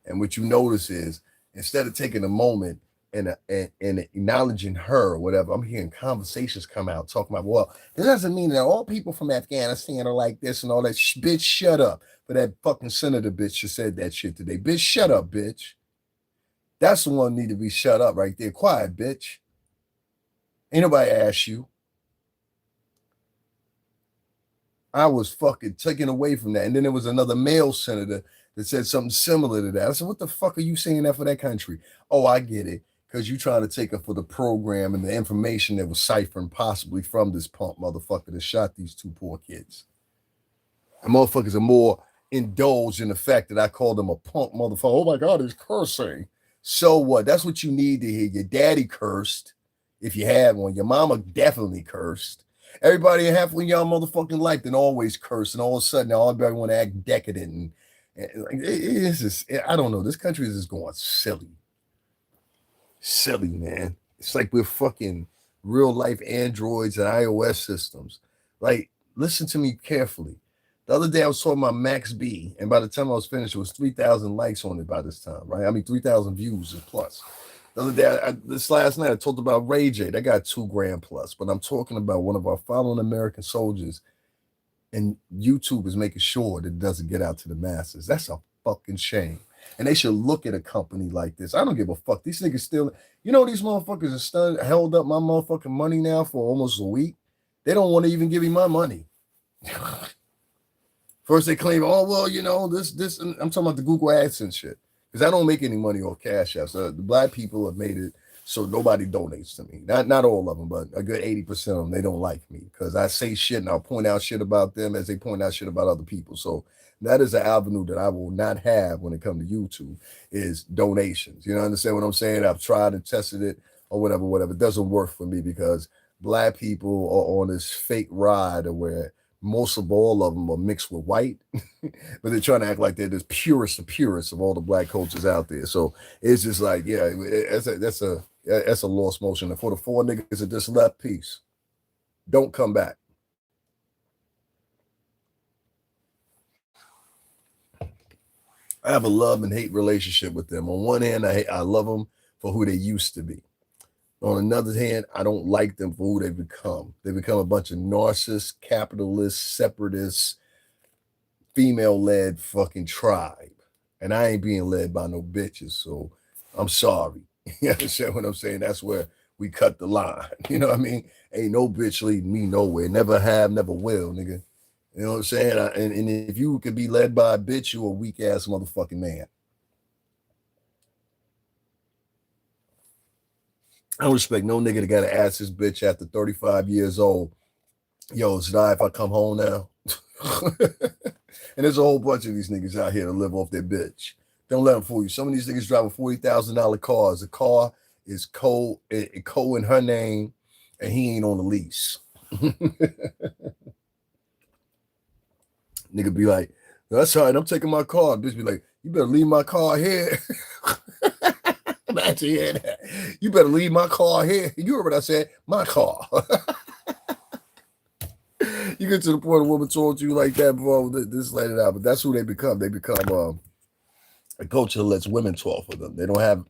And what you notice is instead of taking a moment and acknowledging her or whatever, I'm hearing conversations come out talking about, well, this doesn't mean that all people from Afghanistan are like this and all that. Bitch, shut up. But that fucking senator bitch just said that shit today. Bitch, shut up, bitch. That's the one need to be shut up right there. Quiet, bitch. Ain't nobody asked you. I was fucking taken away from that. And then there was another male senator that said something similar to that. I said, what the fuck are you saying that for that country? Oh, I get it. Because you're trying to take it for the program and the information that was siphoned possibly from this punk motherfucker that shot these two poor kids. And motherfuckers are more indulged in the fact that I called them a punk motherfucker. Oh my God, he's cursing. So what? That's what you need to hear. Your daddy cursed, if you had one. Your mama definitely cursed. Everybody in half of y'all motherfucking life then always curse, and all of a sudden now everybody want to act decadent. And it's just, I don't know. This country is just going silly. Silly, man. It's like we're fucking real life androids and iOS systems. Like, listen to me carefully. The other day I was talking about Max B, and by the time I was finished, it was 3,000 likes on it by this time, right? I mean, 3,000 views plus. The other day, this last night, I talked about Ray J. That got 2 grand plus, but I'm talking about one of our fallen American soldiers, and YouTube is making sure that it doesn't get out to the masses. That's a fucking shame. And they should look at a company like this. I don't give a fuck. These niggas still, these motherfuckers are held up my motherfucking money now for almost a week. They don't want to even give me my money. First they claim, oh, well, this, I'm talking about the Google AdSense shit. Because I don't make any money off Cash App. So the black people have made it so nobody donates to me. Not all of them, but a good 80% of them, they don't like me. Because I say shit and I'll point out shit about them as they point out shit about other people. So that is an avenue that I will not have when it comes to YouTube, is donations. You know, understand what I'm saying? I've tried and tested it or whatever. It doesn't work for me because black people are on this fake ride where most of all of them are mixed with white, but they're trying to act like they're the purest of all the black cultures out there. So it's just like, yeah, that's a lost motion. And for the 4 niggas that just left, peace. Don't come back. I have a love and hate relationship with them. On one hand, I love them for who they used to be. On another hand, I don't like them for who they've become. They become a bunch of narcissists, capitalists, separatists, female-led fucking tribe. And I ain't being led by no bitches, so I'm sorry. You understand what I'm saying? That's where we cut the line. You know what I mean? Ain't no bitch leading me nowhere. Never have, never will, nigga. You know what I'm saying? And if you could be led by a bitch, you a weak ass motherfucking man. I don't respect no nigga that gotta ask his bitch after 35 years old, yo, it's not if I come home now. And there's a whole bunch of these niggas out here to live off their bitch. Don't let them fool you. Some of these niggas driving $40,000 cars. The car is co in her name, and he ain't on the lease. Nigga be like, that's all right, I'm taking my car. Bitch be like, you better leave my car here. Imagine hearing that. You better leave my car here. You heard what I said? My car. You get to the point a woman told you like that before, this let it out. But that's who they become. They become a culture that lets women talk for them. They don't have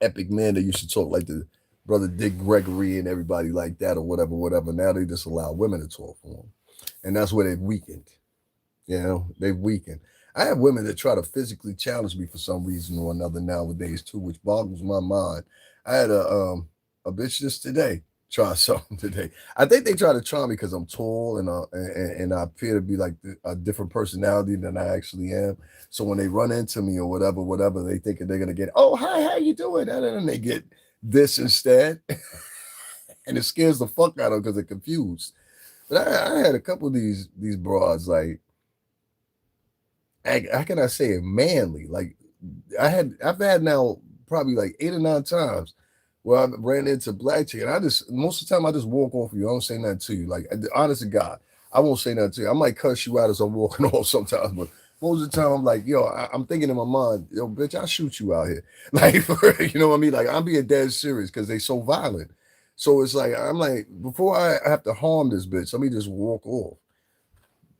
epic men that used to talk like the brother Dick Gregory and everybody like that or whatever, whatever. Now they just allow women to talk for them. And that's where they've weakened. You know, they've weakened. I have women that try to physically challenge me for some reason or another nowadays too, which boggles my mind. I had a bitch just today try something today. I think they try to try me because I'm tall and I appear to be like a different personality than I actually am. So when they run into me or whatever, whatever, they think they're gonna get, oh hi, how you doing? And then they get this instead, and it scares the fuck out of them because they're confused. But I had a couple of these broads like how can I say it manly? Like I've had now probably like 8 or 9 times where I ran into black chick, and I just most of the time I just walk off you. I don't say nothing to you. Like honest to God, I won't say nothing to you. I might cuss you out as I'm walking off sometimes, but most of the time I'm like, yo, I'm thinking in my mind, yo, bitch, I'll shoot you out here. Like, you know what I mean? Like I'm being dead serious because they so violent. So it's like I'm like, before I have to harm this bitch, let me just walk off.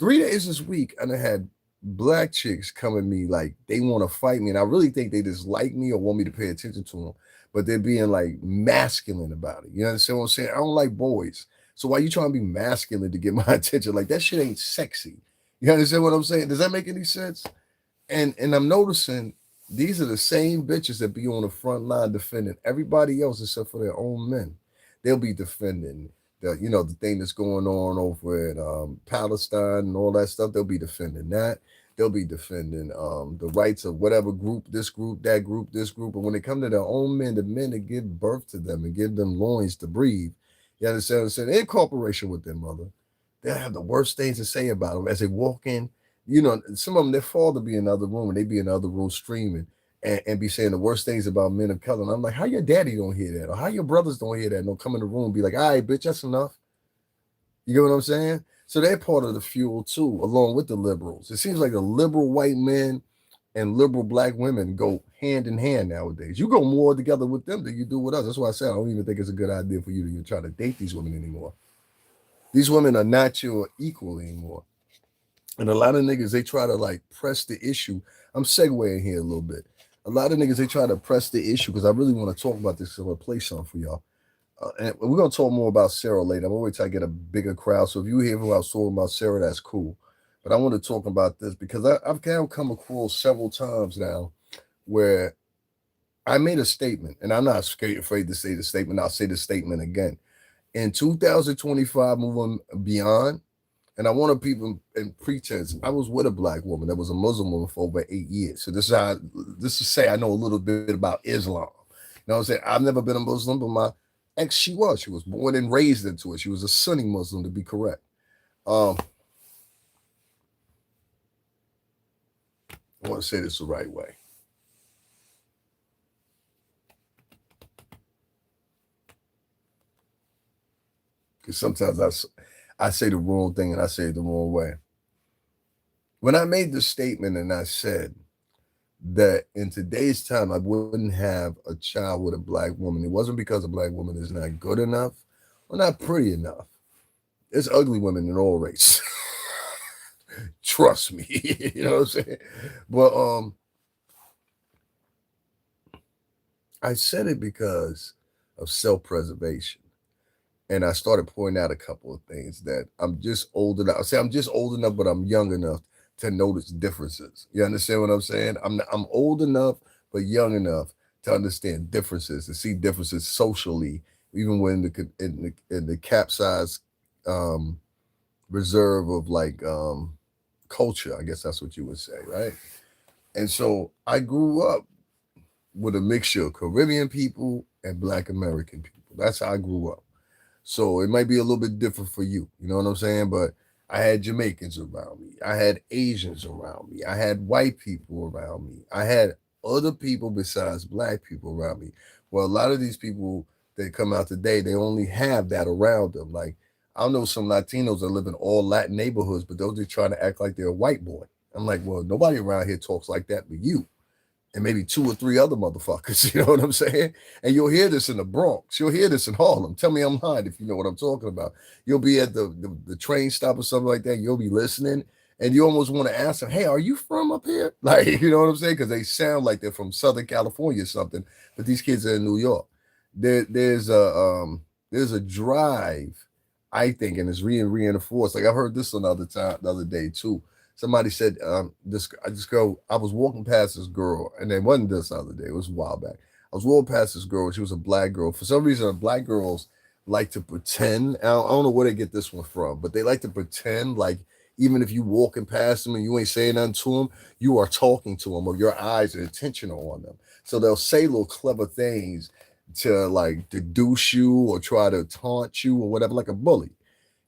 3 days this week, and I had black chicks come at me like they want to fight me, and I really think they just like me or want me to pay attention to them, but they're being like masculine about it. You understand what I'm saying? I don't like boys, so why you trying to be masculine to get my attention? Like that shit ain't sexy. You understand what I'm saying? Does that make any sense? And I'm noticing these are the same bitches that be on the front line defending everybody else except for their own men. They'll be defending the thing that's going on over in Palestine and all that stuff. They'll be defending that. They'll be defending the rights of whatever group, this group, that group, this group. But when it comes to their own men, the men that give birth to them and give them loins to breathe, you understand what I'm saying? In cooperation with their mother, they'll have the worst things to say about them as they walk in. Some of them, their father be in the other room and they be in the other room streaming and be saying the worst things about men of color. And I'm like, how your daddy don't hear that? Or how your brothers don't hear that? And they'll come in the room and be like, all right, bitch, that's enough. You get what I'm saying? So they're part of the fuel too, along with the liberals. It seems like the liberal white men and liberal black women go hand in hand nowadays. You go more together with them than you do with us. That's why I said I don't even think it's a good idea for you to even try to date these women anymore. These women are not your equal anymore. And a lot of niggas, they try to like press the issue. I'm segueing here a little bit. A lot of niggas, they try to press the issue because I really want to talk about this. So I'm going to play something for y'all. And we're going to talk more about Sara later. I'm going to wait till I get a bigger crowd. So if you hear who I was talking about Sara, that's cool. But I want to talk about this because I've kind of come across several times now where I made a statement, and I'm not afraid to say the statement. I'll say the statement again. In 2025, moving beyond, and I want to people in pretense. I was with a black woman that was a Muslim woman for over 8 years. So this is say I know a little bit about Islam. You know what I'm saying? I've never been a Muslim, but my ex, she was. She was born and raised into it. She was a Sunni Muslim, to be correct. I want to say this the right way. Because sometimes I say the wrong thing and I say it the wrong way. When I made the statement and I said that in today's time I wouldn't have a child with a black woman, it wasn't because a black woman is not good enough or not pretty enough. There's ugly women in all races. Trust me. You know what I'm saying? But I said it because of self-preservation. And I started pointing out a couple of things that I'm just old enough. I say I'm just old enough, but I'm young enough to notice differences. You understand what I'm saying? I'm old enough, but young enough to understand differences, to see differences socially, even when in the capsized reserve of like culture, I guess that's what you would say, right? And so I grew up with a mixture of Caribbean people and Black American people. That's how I grew up. So it might be a little bit different for you. You know what I'm saying? But I had Jamaicans around me. I had Asians around me. I had white people around me. I had other people besides black people around me. Well, a lot of these people that come out today, they only have that around them. Like I know some Latinos that live in all Latin neighborhoods, but they're just trying to act like they're a white boy. I'm like, well, nobody around here talks like that but you and maybe two or three other motherfuckers. You know what I'm saying? And you'll hear this in the Bronx. You'll hear this in Harlem. Tell me I'm lying if you know what I'm talking about. You'll be at the train stop or something like that. And you'll be listening, and you almost want to ask them, "Hey, are you from up here?" Like, you know what I'm saying? Because they sound like they're from Southern California or something, but these kids are in New York. There's a drive, I think, and it's reinforced. Like I've heard this another time, the other day too. Somebody said, this girl, I was walking past this girl, and it wasn't this other day, it was a while back. I was walking past this girl, she was a black girl. For some reason, black girls like to pretend. I don't know where they get this one from, but they like to pretend like even if you walking past them and you ain't saying nothing to them, you are talking to them or your eyes are intentional on them. So they'll say little clever things to like deduce you or try to taunt you or whatever, like a bully.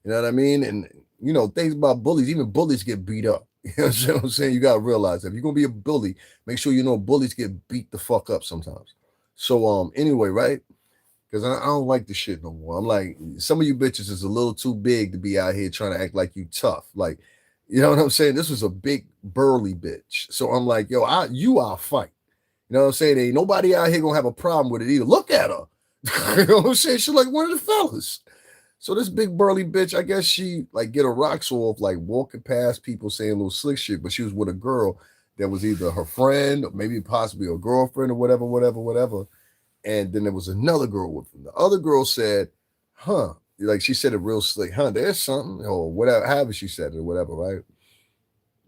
You know what I mean? And you know, things about bullies, even bullies get beat up. You know what I'm saying? You gotta realize that if you're gonna be a bully, make sure you know bullies get beat the fuck up sometimes. So anyway, right? Because I don't like this shit no more. I'm like, some of you bitches is a little too big to be out here trying to act like you tough. Like, you know what I'm saying? This was a big burly bitch. So I'm like, yo, I'll fight. You know what I'm saying? Ain't nobody out here gonna have a problem with it either. Look at her. You know what I'm saying? She's like one of the fellas. So this big burly bitch, I guess she like get her rocks off, like walking past people saying little slick shit, but she was with a girl that was either her friend or maybe possibly a girlfriend or whatever, whatever, whatever. And then there was another girl with them. The other girl said, huh, like she said it real slick, huh, there's something, or whatever, however she said it or whatever, right?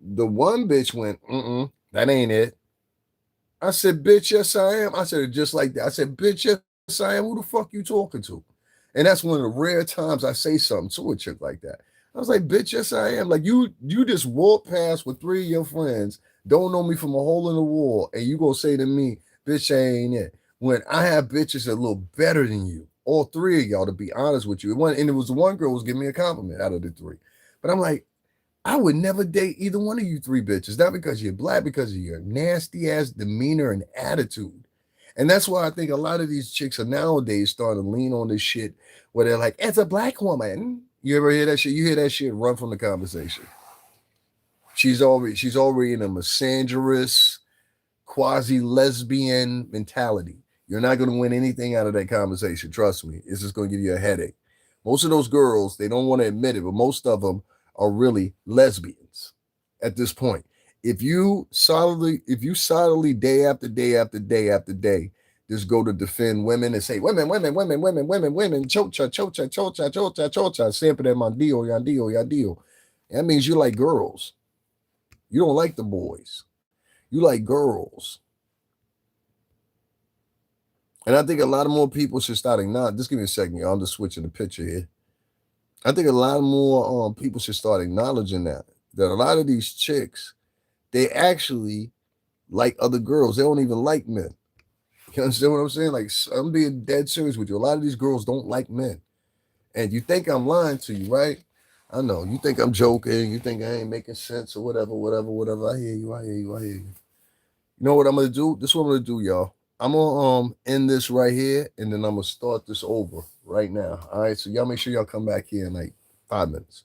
The one bitch went, that ain't it. I said, bitch, yes, I am. I said it just like that. I said, bitch, yes, I am. Who the fuck you talking to? And that's one of the rare times I say something to a chick like that. I was like, bitch, yes, I am. Like you just walk past with three of your friends, don't know me from a hole in the wall, and you gonna say to me, bitch, I ain't it. When I have bitches that look better than you, all three of y'all, to be honest with you. And it was the one girl who was giving me a compliment out of the three. But I'm like, I would never date either one of you three bitches. Not because you're black, because of your nasty ass demeanor and attitude. And that's why I think a lot of these chicks are nowadays starting to lean on this shit where they're like, as a black woman, you ever hear that shit? You hear that shit, run from the conversation. She's already in a misandrous, quasi lesbian mentality. You're not going to win anything out of that conversation. Trust me. It's just going to give you a headache. Most of those girls, they don't want to admit it, but most of them are really lesbians at this point. If you solidly day after day after day after day just go to defend women and say women, women, women, women, women, women, chocha, chocha, chocha, chocha, chocha, siempre mandio, yandio, yandio. That means you like girls. You don't like the boys. You like girls. And I think a lot of more people should start acknowledging. Just give me a second, y'all. I'm just switching the picture here. I think a lot more people should start acknowledging that a lot of these chicks, they actually like other girls. They don't even like men. You understand what I'm saying? Like I'm being dead serious with you. A lot of these girls don't like men, and you think I'm lying to you, right? I know you think I'm joking. You think I ain't making sense or whatever, whatever, whatever. I hear you. I hear you. I hear you. You know what I'm gonna do? This is what I'm gonna do, y'all. I'm gonna end this right here, and then I'm gonna start this over right now. All right. So y'all make sure y'all come back here in like 5 minutes.